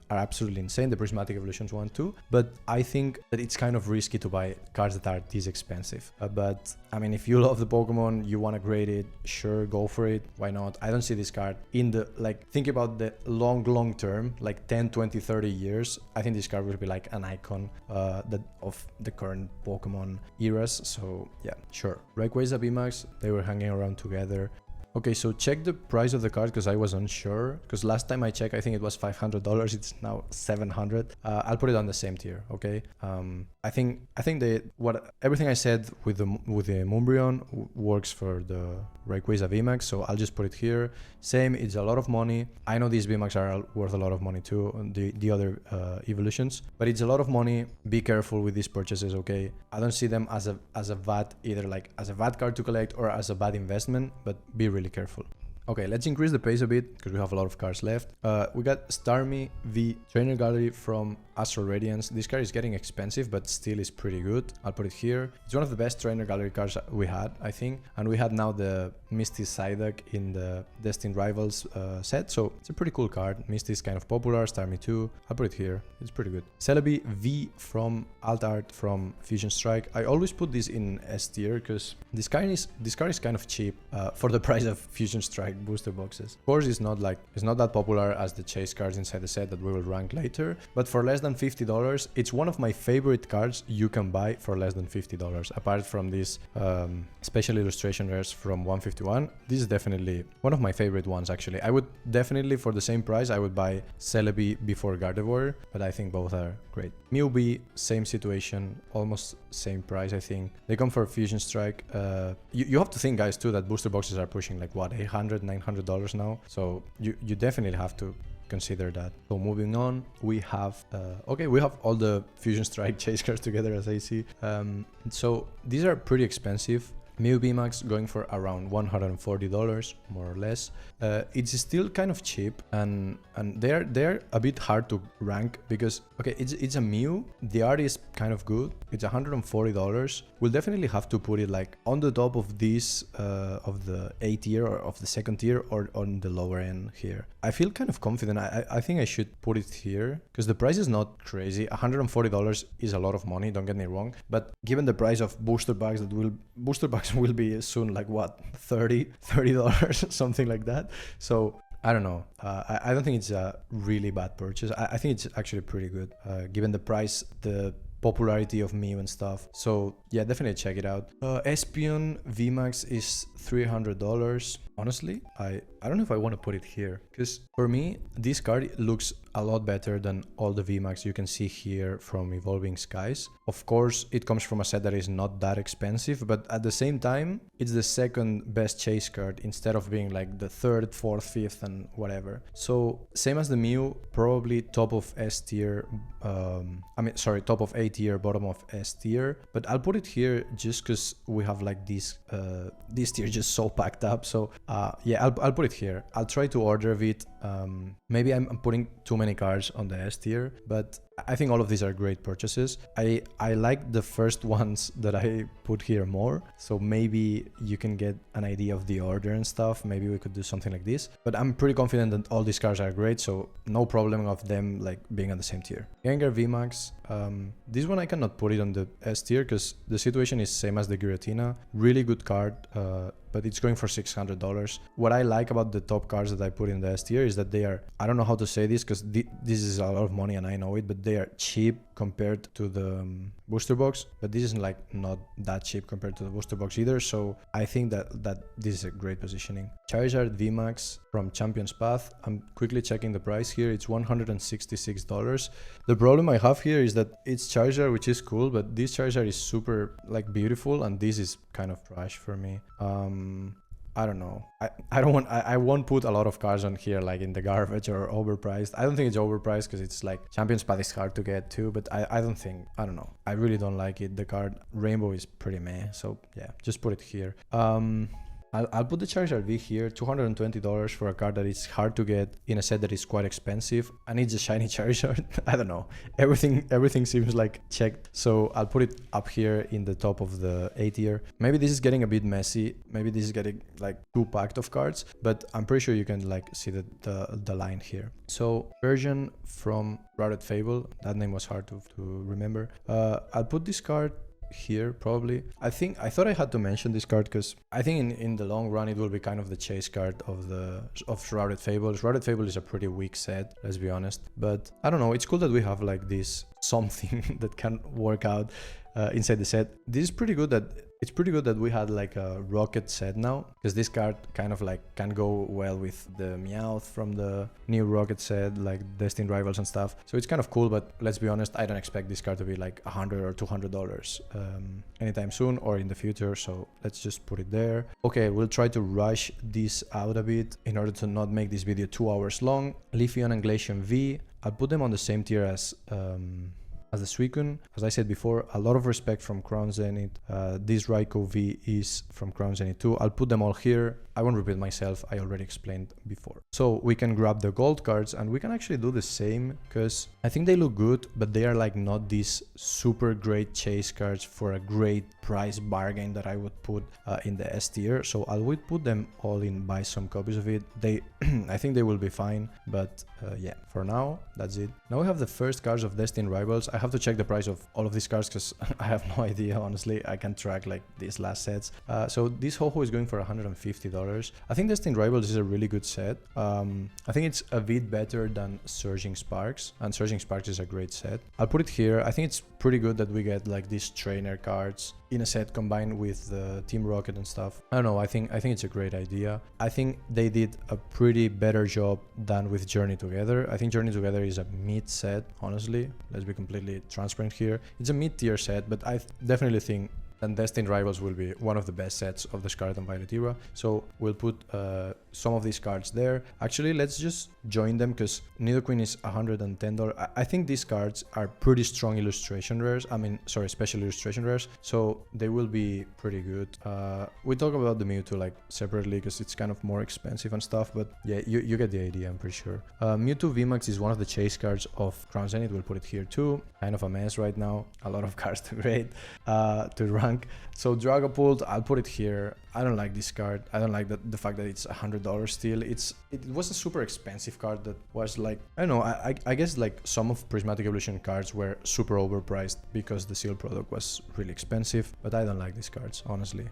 are absolutely insane, the Prismatic Evolutions one too. But I think that it's kind of risky to buy cards that are this expensive. But I mean, if you love the Pokemon, you want to grade it, sure, go for it. Why not? I don't see this card in the, like, think about the long term, like 10, 20, 30 years. I think this card will be like an icon of the current Pokemon eras. So yeah, sure. Rayquaza VMAX, they were hanging around together. Okay, so check the price of the card because I was unsure. Because last time I checked, I think it was $500. It's now $700. I'll put it on the same tier. Okay. I think everything I said with the Umbreon works for the Rayquaza VMAX. So I'll just put it here. Same. It's a lot of money. I know these VMAX are worth a lot of money too. The other evolutions, but it's a lot of money. Be careful with these purchases. Okay. I don't see them as a VAT, either like as a VAT card to collect or as a bad investment, but be really careful. Okay, let's increase the pace a bit because we have a lot of cards left. We got Starmie V Trainer Gallery from Astral Radiance. This card is getting expensive, but still is pretty good. I'll put it here. It's one of the best Trainer Gallery cards we had, I think. And we had now the Misty Psyduck in the Destined Rivals set. So it's a pretty cool card. Misty is kind of popular. Starmie 2. I'll put it here. It's pretty good. Celebi V from Alt Art from Fusion Strike. I always put this in S tier because this card is kind of cheap for the price of Fusion Strike booster boxes. Of course, it's not that popular as the chase cards inside the set that we will rank later, but for less than $50, it's one of my favorite cards you can buy for less than $50. Apart from these special illustration rares from 151, this is definitely one of my favorite ones. Actually, I would definitely, for the same price, I would buy Celebi before Gardevoir, but I think both are great. Mew B, same situation, almost same price. I think they come for Fusion Strike. You have to think, guys, too, that booster boxes are pushing like what, $800, $900 now, so you definitely have to consider that. So moving on, we have okay, we have all the Fusion Strike chase cards together, as I see. So these are pretty expensive. Mew VMAX going for around $140 more or less. It's still kind of cheap, and they're a bit hard to rank because okay, it's a Mew. The art is kind of good. It's $140. We'll definitely have to put it like on the top of this of the A tier or of the second tier, or on the lower end here. I feel kind of confident. I think I should put it here because the price is not crazy. $140 is a lot of money, don't get me wrong, but given the price of booster packs will be soon like what, $30 something like that. So I don't know. I don't think it's a really bad purchase. I think it's actually pretty good given the price, the popularity of Mew and stuff. So yeah, definitely check it out. Espion VMAX is $300. Honestly, I don't know if I want to put it here because for me this card looks a lot better than all the VMAX you can see here from Evolving Skies. Of course, it comes from a set that is not that expensive, but at the same time, it's the second best chase card instead of being like the third, fourth, fifth, and whatever. So same as the Mew, probably top of S tier. Top of A tier, bottom of S tier. But I'll put it here just because we have like this tier just so packed up. So yeah, I'll put it here. I'll try to order it. Maybe I'm putting too many cards on the S tier, but I think all of these are great purchases. I like the first ones that I put here more, so maybe you can get an idea of the order and stuff. Maybe we could do something like this, but I'm pretty confident that all these cards are great, so no problem of them like being on the same tier. Gengar VMAX, this one I cannot put it on the S tier because the situation is same as the Giratina. Really good card, but it's going for $600. What I like about the top cards that I put in the S tier is that they are, I don't know how to say this because this is a lot of money and I know it, but they are cheap compared to the booster box, but this is like not that cheap compared to the booster box either. So I think that this is a great positioning. Charizard VMAX from Champion's Path. I'm quickly checking the price here. It's $166. The problem I have here is that it's Charizard, which is cool, but this Charizard is super like beautiful, and this is kind of trash for me. I don't know. I won't put a lot of cards on here like in the garbage or overpriced. I don't think it's overpriced because it's like Champion's Path is hard to get too, but I don't know. I really don't like it. The card Rainbow is pretty meh. So yeah, just put it here. I'll put the Charizard V here, $220 for a card that is hard to get in a set that is quite expensive, and it's a shiny Charizard. I don't know. Everything seems like checked, so I'll put it up here in the top of the A tier. Maybe this is getting a bit messy. Maybe this is getting like too packed of cards, but I'm pretty sure you can like see the line here. So version from Routed Fable. That name was hard to remember. I'll put this card here probably. I thought I had to mention this card because I think in the long run it will be kind of the chase card of Shrouded Fables. Shrouded Fable is a pretty weak set, let's be honest, but I don't know, it's cool that we have like this something that can work out. inside the set. This is pretty good that it's pretty good that we had like a Rocket set now, because this card kind of like can go well with the Meowth from the new Rocket set, like Destined Rivals and stuff. So it's kind of cool, but let's be honest, I don't expect this card to be like $100 or $200 anytime soon or in the future, so let's just put it there. Okay, we'll try to rush this out a bit in order to not make this video 2 hours long. Leafeon and Glaceon V, I'll put them on the same tier as the Suicune. As I said before, a lot of respect from Crown Zenith. This Raikou V is from Crown Zenith too. I'll put them all here. I won't repeat myself, I already explained before. So we can grab the gold cards and we can actually do the same, because I think they look good, but they are like not these super great chase cards for a great price bargain that I would put in the S tier. So I would put them all in, buy some copies of it. They I think they will be fine, but yeah, for now that's it. Now we have the first cards of Destined Rivals. I have to check the price of all of these cards because I have no idea, honestly. I can't track like these last sets. So this Ho-Ho is going for $150. I think Destined Rivals is a really good set. I think it's a bit better than Surging Sparks, and Surging Sparks is a great set. I'll put it here. I think it's pretty good that we get like these trainer cards in a set combined with the Team Rocket and stuff. I don't know, I think it's a great idea. I think they did a pretty better job than with Journey Together. I think Journey Together is a mid set, honestly. Let's be completely transparent here. It's a mid-tier set, but I definitely think and Destined Rivals will be one of the best sets of the Scarlet and Violet era. So we'll put some of these cards there. Actually, let's just join them because Nidoqueen is $110. I think these cards are pretty strong illustration rares. I mean, sorry, special illustration rares. So they will be pretty good. We talk about the Mewtwo like separately because it's kind of more expensive and stuff. But yeah, you get the idea, I'm pretty sure. Mewtwo VMAX is one of the chase cards of Crown Zenith. We'll put it here too. Kind of a mess right now. A lot of cards to grade, to rank. So Dragapult, I'll put it here. I don't like this card. I don't like the fact that it's $100 still. It was a super expensive card that was like, I don't know, I guess like some of Prismatic Evolution cards were super overpriced because the sealed product was really expensive, but I don't like these cards, honestly.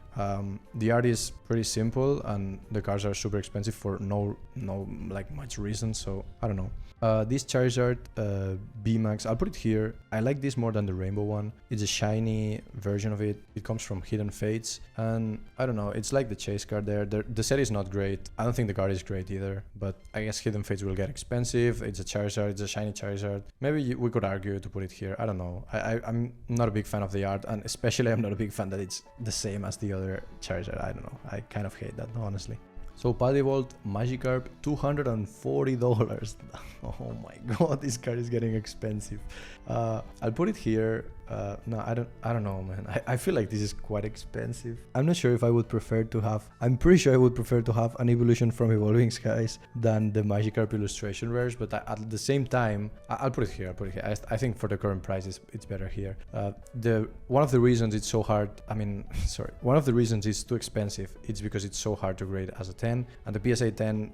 The art is pretty simple and the cards are super expensive for no like much reason, so I don't know. This Charizard VMAX, I'll put it here. I like this more than the rainbow one. It's a shiny version of it. It comes from Hidden Fates, and I don't know, it's like the chase card there. The set is not great. I don't think the card is great either, but I guess Hidden Fates will get expensive. It's a Charizard, it's a shiny Charizard. Maybe we could argue to put it here. I don't know. I'm not a big fan of the art, and especially I'm not a big fan that it's the same as the other Charizard. I don't know. I kind of hate that, honestly. So Paldean Magikarp, $240. Oh my god, this card is getting expensive. I'll put it here. No, I don't know, man. I feel like this is quite expensive. I'm not sure if I would prefer to have, I'm pretty sure I would prefer to have an evolution from Evolving Skies than the Magikarp illustration rares, but at the same time, I'll put it here. I think for the current price, it's better here. One of the reasons it's so hard, one of the reasons it's too expensive, it's because it's so hard to grade as a 10, and the PSA 10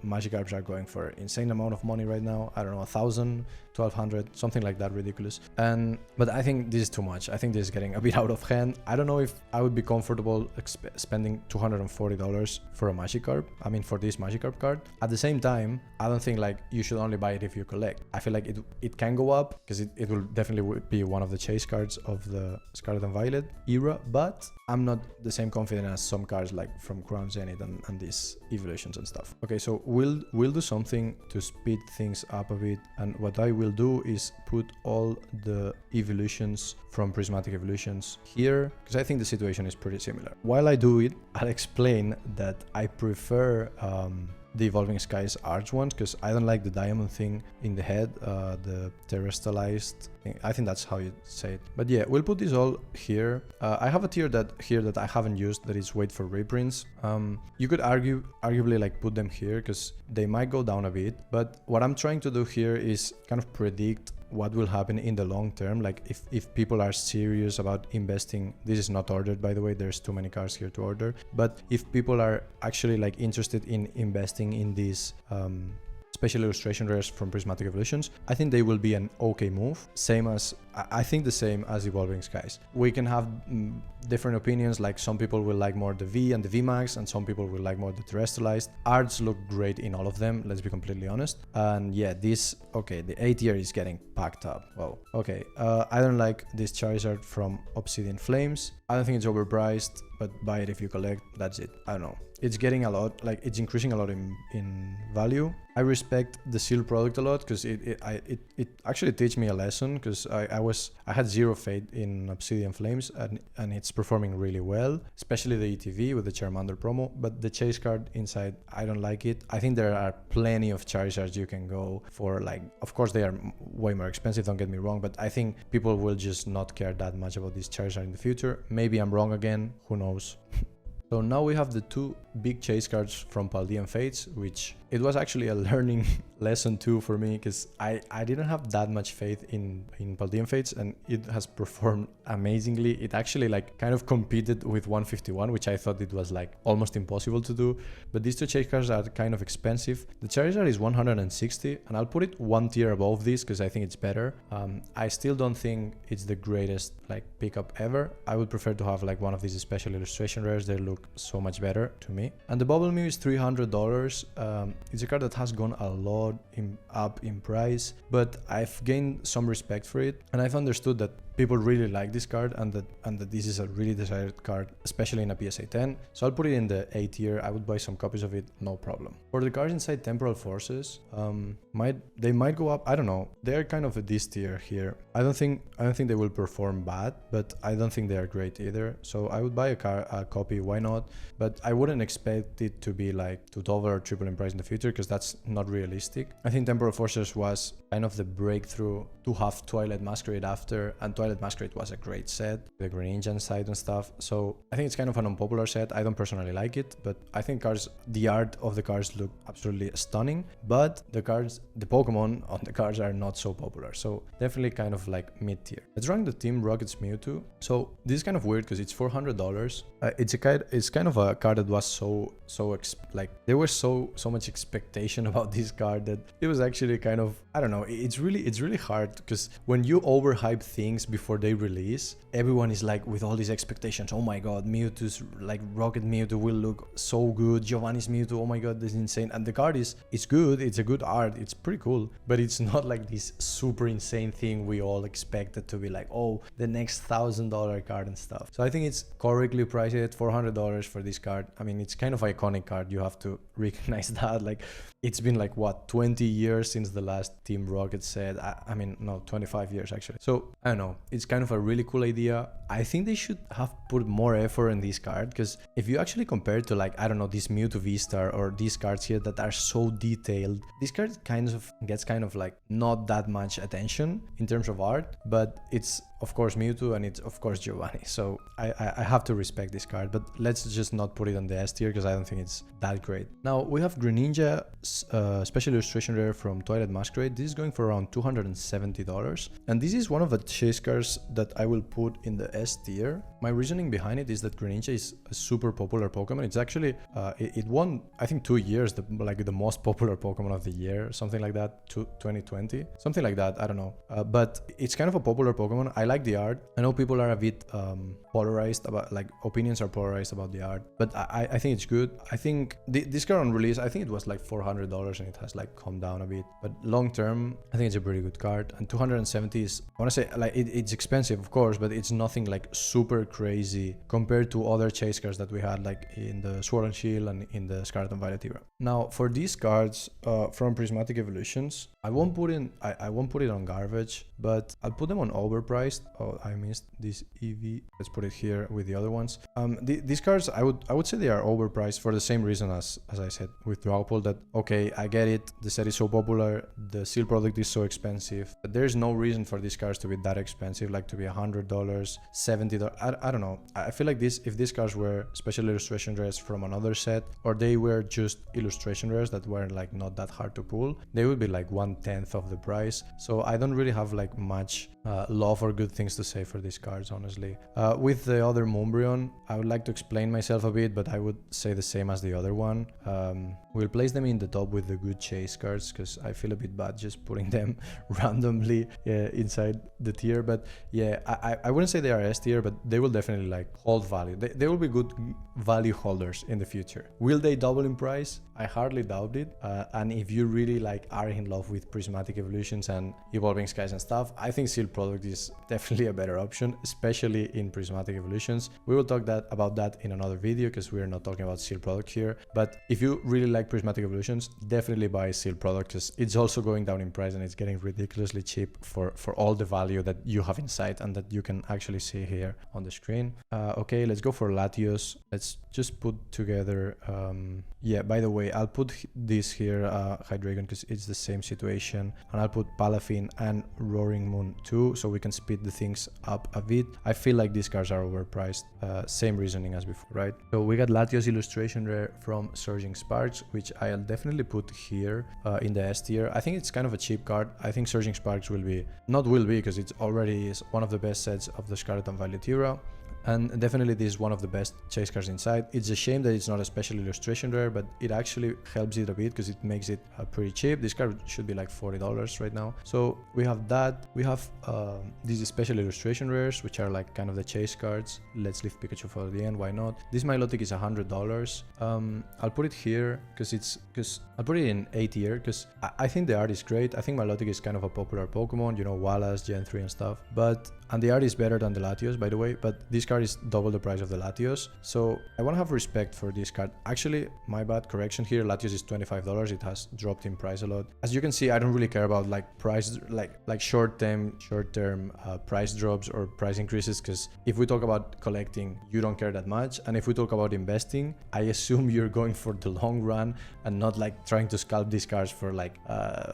Magikarps are going for insane amount of money right now. I don't know, 1,000, 1,200, something like that, ridiculous. But I think this is too much. I think this is getting a bit out of hand. I don't know if I would be comfortable spending $240 for a Magikarp. I mean, for this Magikarp card. At the same time, I don't think like you should only buy it if you collect. I feel like it can go up because it will definitely be one of the chase cards of the Scarlet and Violet era, but I'm not the same confident as some cards like from Crown Zenith and these evolutions and stuff. Okay, so we'll do something to speed things up a bit, and what I will do is put all the evolutions from Prismatic Evolutions here, because I think the situation is pretty similar. While I do it, I'll explain that I prefer the Evolving Skies Arch ones, because I don't like the diamond thing in the head, the terrestrialized thing. I think that's how you say it. But yeah, we'll put this all here. I have a tier that I haven't used, that is wait for reprints. You could arguably like put them here because they might go down a bit, but what I'm trying to do here is kind of predict what will happen in the long term. Like if people are serious about investing, this is not ordered, by the way, there's too many cards here to order, but if people are actually like interested in investing in these special illustration rares from Prismatic Evolutions, I think they will be an okay move. I think the same as Evolving Skies. We can have different opinions, like some people will like more the V and the VMAX, and some people will like more the Terrestrialized. Arts look great in all of them, let's be completely honest. And yeah, the A tier is getting packed up. Well, okay, I don't like this Charizard from Obsidian Flames. I don't think it's overpriced, but buy it if you collect, that's it. I don't know. It's getting a lot, like it's increasing a lot in value. I respect the sealed product a lot because it actually teach me a lesson, because I had zero faith in Obsidian Flames, and it's performing really well, especially the ETV with the Charmander promo. But the chase card inside, I don't like it. I think there are plenty of Charizards you can go for, like, of course they are way more expensive, don't get me wrong, but I think people will just not care that much about this Charizard in the future. Maybe I'm wrong again, who knows. So now we have the two big chase cards from Paldean Fates, which it was actually a learning lesson too for me, because I didn't have that much faith in Paldean Fates, and it has performed amazingly. It actually like kind of competed with 151, which I thought it was like almost impossible to do. But these two chase cards are kind of expensive. The Charizard is 160, and I'll put it one tier above this because I think it's better. I still don't think it's the greatest like pickup ever. I would prefer to have like one of these special illustration rares. They look so much better to me. And the Bubble Mew is $300. It's a card that has gone a lot up in price, but I've gained some respect for it, and I've understood that people really like this card, and that this is a really desired card, especially in a PSA 10. So I'll put it in the A tier. I would buy some copies of it, no problem. For the cards inside Temporal Forces, they might go up. I don't know. They're kind of a this tier here. I don't think they will perform bad, but I don't think they are great either. So I would buy a copy. Why not? But I wouldn't expect it to be like to double or triple in price in the future, because that's not realistic. I think Temporal Forces was kind of the breakthrough to have Twilight Masquerade after, and Twilight Masquerade was a great set, the Greninja side and stuff. So I think it's kind of an unpopular set. I don't personally like it, but I think the art of the cards look absolutely stunning, but the Pokemon on the cards are not so popular. So definitely kind of like mid tier. Let's rank the Team Rocket's Mewtwo. So this is kind of weird because it's $400. It's kind of a card that was there was so much expectation about this card that it was actually kind of, I don't know, it's really hard, because when you overhype things before they release, everyone is like with all these expectations. Oh my god, Mewtwo's like Rocket Mewtwo will look so good, Giovanni's Mewtwo, oh my god, this is insane. And the card it's good, it's a good art, it's pretty cool, but it's not like this super insane thing we all expected to be like, oh, the next $1,000 card and stuff. So I think it's correctly priced at $400 for this card. I mean, it's kind of iconic card, you have to recognize that. Like, it's been like what, 20 years since the last Team Rocket set. I mean, no, 25 years actually. So I don't know, it's kind of a really cool idea. I think they should have put more effort in this card, because if you actually compare it to like, I don't know, this Mewtwo V-Star or these cards here that are so detailed, this card gets kind of like not that much attention in terms of art, but it's of course Mewtwo and it's of course Giovanni. So I have to respect this card, but let's just not put it on the S tier because I don't think it's that great. Now we have Greninja special illustration rare from Twilight Masquerade. This is going for around $270, and this is one of the chase cards that I will put in the S tier. My reasoning behind it is that Greninja is a super popular Pokemon. It's actually it won, I think, 2 years the most popular Pokemon of the year, something like that, 2020, something like that, I don't know, but it's kind of a popular Pokemon. I like the art. I know people are a bit polarized about, like, opinions are polarized about the art, but I think it's good. I think this card on release, I think it was like $400 and it has like come down a bit, but long term I think it's a pretty good card. And 270 is, I want to say, like, it's expensive of course, but it's nothing like super crazy compared to other chase cards that we had like in the Sword and Shield and in the Scarlet and Violet era. Now for these cards from Prismatic Evolutions, I won't put it on garbage, but I'll put them on overpriced. Oh, I missed this EV. Let's put it here with the other ones. These cards, I would say they are overpriced for the same reason as I said with Dragapult, that okay, I get it, the set is so popular, the seal product is so expensive, but there's no reason for these cards to be that expensive, like to be $100, $70. I don't know. I feel like if these cards were special illustration rares from another set, or they were just illustration rares that were like not that hard to pull, they would be like $1 1/10 of the price. So I don't really have like much love or good things to say for these cards, honestly. With the other Umbreon, I would like to explain myself a bit, but I would say the same as the other one. We'll place them in the top with the good chase cards, because I feel a bit bad just putting them randomly inside the tier. But yeah, I wouldn't say they are S tier, but they will definitely like hold value. They will be good value holders in the future. Will they double in price? I hardly doubt it. And if you really like are in love with Prismatic Evolutions and Evolving Skies and stuff, I think sealed product is definitely a better option, especially in Prismatic Evolutions. We will talk about that in another video, because we are not talking about sealed product here. But if you really like Prismatic Evolutions, definitely buy sealed product, because it's also going down in price and it's getting ridiculously cheap for all the value that you have inside and that you can actually see here on the screen. Okay, let's go for Latios. Let's just put together yeah, by the way, I'll put this here, Hydreigon, because it's the same situation, and I'll put Palafin and Roaring Moon too, so we can speed the things up a bit. I feel like these cards are overpriced. Same reasoning as before, right? So we got Latios Illustration Rare from Surging Sparks, which I'll definitely put here in the S tier. I think it's kind of a cheap card. I think Surging Sparks will be, because it's already is one of the best sets of the Scarlet and Violet era. And definitely this is one of the best chase cards inside. It's a shame that it's not a special illustration rare, but it actually helps it a bit because it makes it pretty cheap. This card should be like $40 right now. So we have that. We have these special illustration rares, which are like kind of the chase cards. Let's leave Pikachu for the end, why not? This Milotic is $100. I'll put it here because I'll put it in A tier because I think the art is great. I think Milotic is kind of a popular Pokemon, you know, Wallace, Gen 3 and stuff. And the art is better than the Latios, by the way, but this card is double the price of the Latios. So I want to have respect for this card. Actually, my bad correction here, Latios is $25. It has dropped in price a lot. As you can see, I don't really care about like price, like short-term price drops or price increases, because if we talk about collecting, you don't care that much. And if we talk about investing, I assume you're going for the long run and not like trying to scalp these cards for like,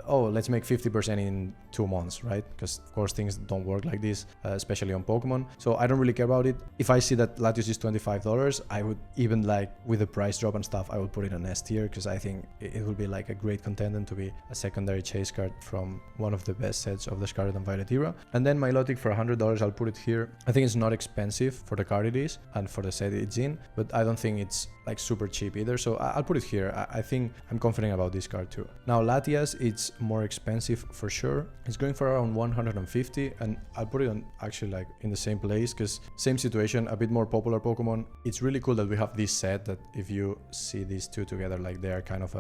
oh, let's make 50% in 2 months, right? Because of course things don't work like this. Especially on Pokemon. So I don't really care about it. If I see that Latios is $25, I would even like with the price drop and stuff, I would put it on S tier because I think it will be like a great contender to be a secondary chase card from one of the best sets of the Scarlet and Violet era. And then Milotic for $100, I'll put it here. I think it's not expensive for the card it is and for the set it's in, but I don't think it's like super cheap either. So I'll put it here. I think I'm confident about this card too. Now Latias, it's more expensive for sure. It's going for around 150 and I'll put it on actually like in the same place because same situation, a bit more popular Pokemon. It's really cool that we have this set that if you see these two together, like they are kind of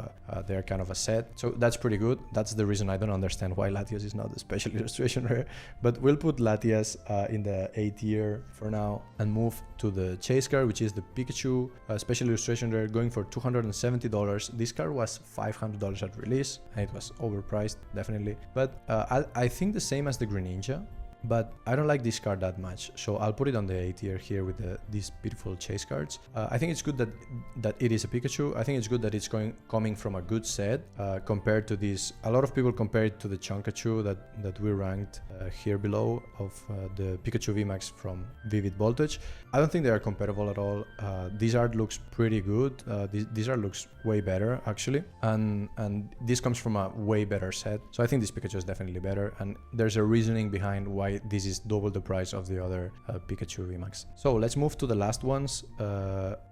a set. So that's pretty good. That's the reason I don't understand why Latias is not a special illustration rare. But we'll put Latias in the A tier for now and move to the chase card, which is the Pikachu special illustration rare, going for $270. This card was $500 at release and it was overpriced, definitely. But I think the same as the Greninja. But I don't like this card that much, so I'll put it on the A tier here with these beautiful chase cards. I think it's good that it is a Pikachu. I think it's good that it's coming from a good set compared to this. A lot of people compare it to the Chonkachu that we ranked here below of the Pikachu VMAX from Vivid Voltage. I don't think they are comparable at all. This art looks pretty good. This art looks way better actually, and this comes from a way better set. So I think this Pikachu is definitely better, and there's a reasoning behind why this is double the price of the other Pikachu VMAX. So let's move to the last ones.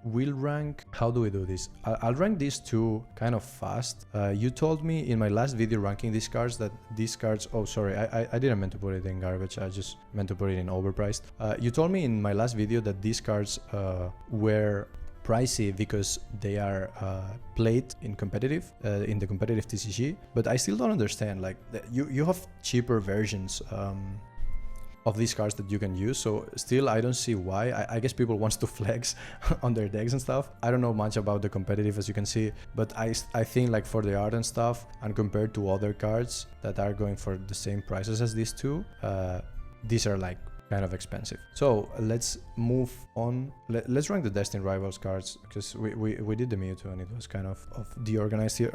We'll rank, how do we do this? I'll rank these two kind of fast. You told me in my last video ranking these cards that these cards, oh sorry, I didn't mean to put it in garbage, I just meant to put it in overpriced. You told me in my last video that these cards were pricey because they are played in competitive in the competitive TCG, but I still don't understand, like you have cheaper versions of these cards that you can use, so still I don't see why. I guess people wants to flex on their decks and stuff. I don't know much about the competitive, as you can see, but I think like for the art and stuff, and compared to other cards that are going for the same prices as these two, these are like kind of expensive. So let's move on. Let's rank the Destined Rivals cards because we did the Mewtwo and it was kind of deorganized here.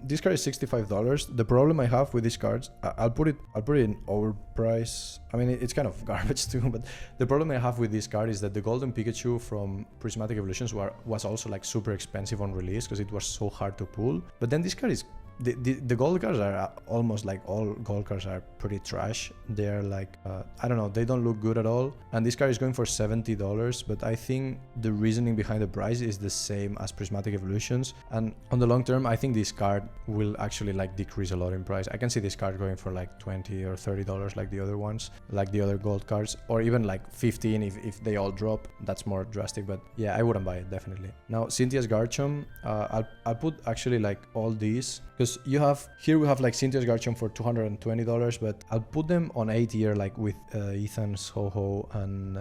This card is $65. The problem I have with these cards, I'll put it in overprice. I mean, it's kind of garbage too, but the problem I have with this card is that the Golden Pikachu from Prismatic Evolutions was also like super expensive on release because it was so hard to pull. But then this card is the gold cards are almost like all gold cards are pretty trash. They're like, I don't know, they don't look good at all. And this card is going for $70, but I think the reasoning behind the price is the same as Prismatic Evolutions. And on the long term, I think this card will actually like decrease a lot in price. I can see this card going for like $20 or $30 like the other ones, like the other gold cards, or even like 15 if they all drop. That's more drastic, but yeah, I wouldn't buy it definitely. Now, Cynthia's Garchomp, I'll put actually like all these, because you have here we have like Cynthia's Garchomp for $220, but I'll put them on A tier, like with Ethan's, Ho-Ho, and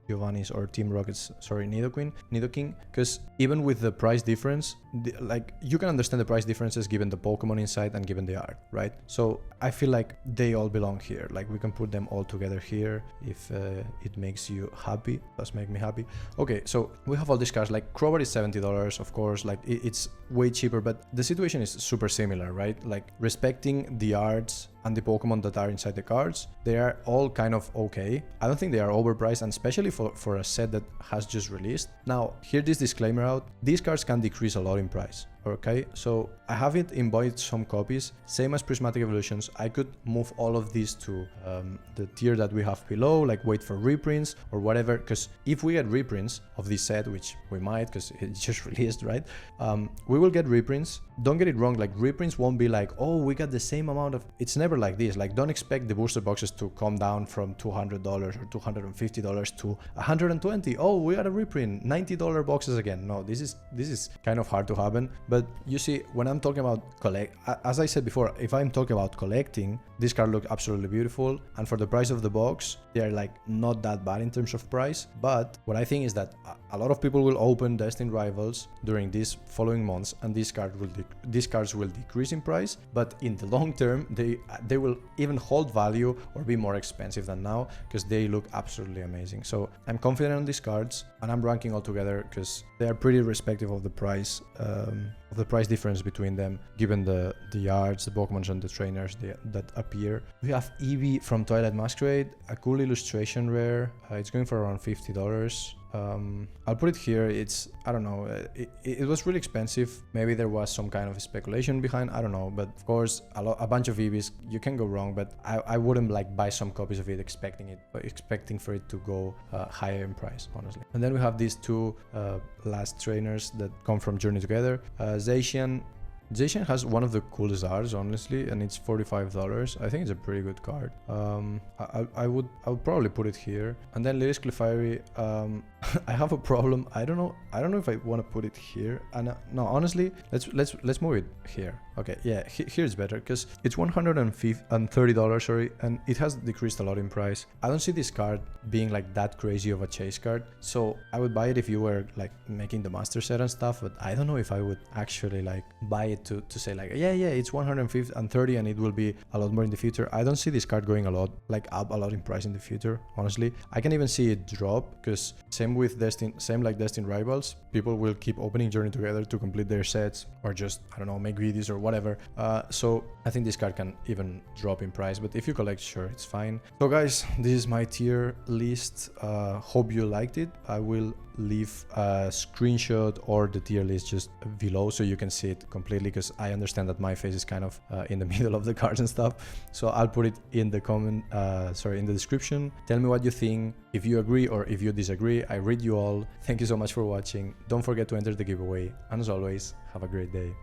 Giovanni's or Team Rocket's, sorry, Nidoking, because even with the price difference, like you can understand the price differences given the Pokemon inside and given the art, right? So I feel like they all belong here. Like we can put them all together here if it makes you happy. Does make me happy. Okay, so we have all these cards. Like Crobat is $70, of course. Like it's way cheaper, but the situation is super similar, right? Like respecting the arts and the Pokemon that are inside the cards, they are all kind of okay. I don't think they are overpriced, and especially for a set that has just released. Now, hear this disclaimer out. These cards can decrease a lot in price. Okay, so I have it in bought some copies, same as Prismatic Evolutions. I could move all of these to the tier that we have below, like wait for reprints or whatever, because if we get reprints of this set, which we might because it just released, right? We will get reprints. Don't get it wrong, like reprints won't be like, oh, we got the same amount of, it's never like this. Like don't expect the booster boxes to come down from $200 or $250 to $120. Oh, we got a reprint, $90 boxes again. No, this is kind of hard to happen. But you see, when I'm talking about as I said before, if I'm talking about collecting, this card looks absolutely beautiful. And for the price of the box, they are like not that bad in terms of price. But what I think is that a lot of people will open Destined Rivals during these following months, and these cards will decrease in price. But in the long term, they will even hold value or be more expensive than now because they look absolutely amazing. So I'm confident on these cards, and I'm ranking all together because they are pretty respective of the price. Of the price difference between them, given the arts, the Pokemon, and the trainers that appear. We have Eevee from Twilight Masquerade, a cool illustration rare. It's going for around $50. I'll put it here. It's, I don't know, it was really expensive. Maybe there was some kind of speculation behind, I don't know, but of course a bunch of Eevees, you can go wrong, but I wouldn't like buy some copies of it expecting for it to go higher in price, honestly. And then we have these two last trainers that come from Journey Together. Zacian has one of the coolest arts, honestly, and it's $45. I think it's a pretty good card. I would probably put it here. And then Lyris Clefairy, I have a problem. I don't know if I want to put it here. And no, honestly, let's move it here. Okay, yeah, here it's better because it's $130, sorry, and it has decreased a lot in price. I don't see this card being like that crazy of a chase card, so I would buy it if you were like making the master set and stuff, but I don't know if I would actually like buy it to say like, yeah, it's $130 and it will be a lot more in the future. I don't see this card going a lot, like up a lot in price in the future, honestly. I can even see it drop because same like Destined Rivals, people will keep opening Journey Together to complete their sets or just, I don't know, make videos or whatever. So I think this card can even drop in price, but if you collect, sure, it's fine. So guys, this is my tier list. Hope you liked it. I will leave a screenshot or the tier list just below so you can see it completely, because I understand that my face is kind of in the middle of the cards and stuff. So I'll put it in the in the description. Tell me what you think, if you agree or if you disagree. I read you all. Thank you so much for watching. Don't forget to enter the giveaway, and as always, have a great day.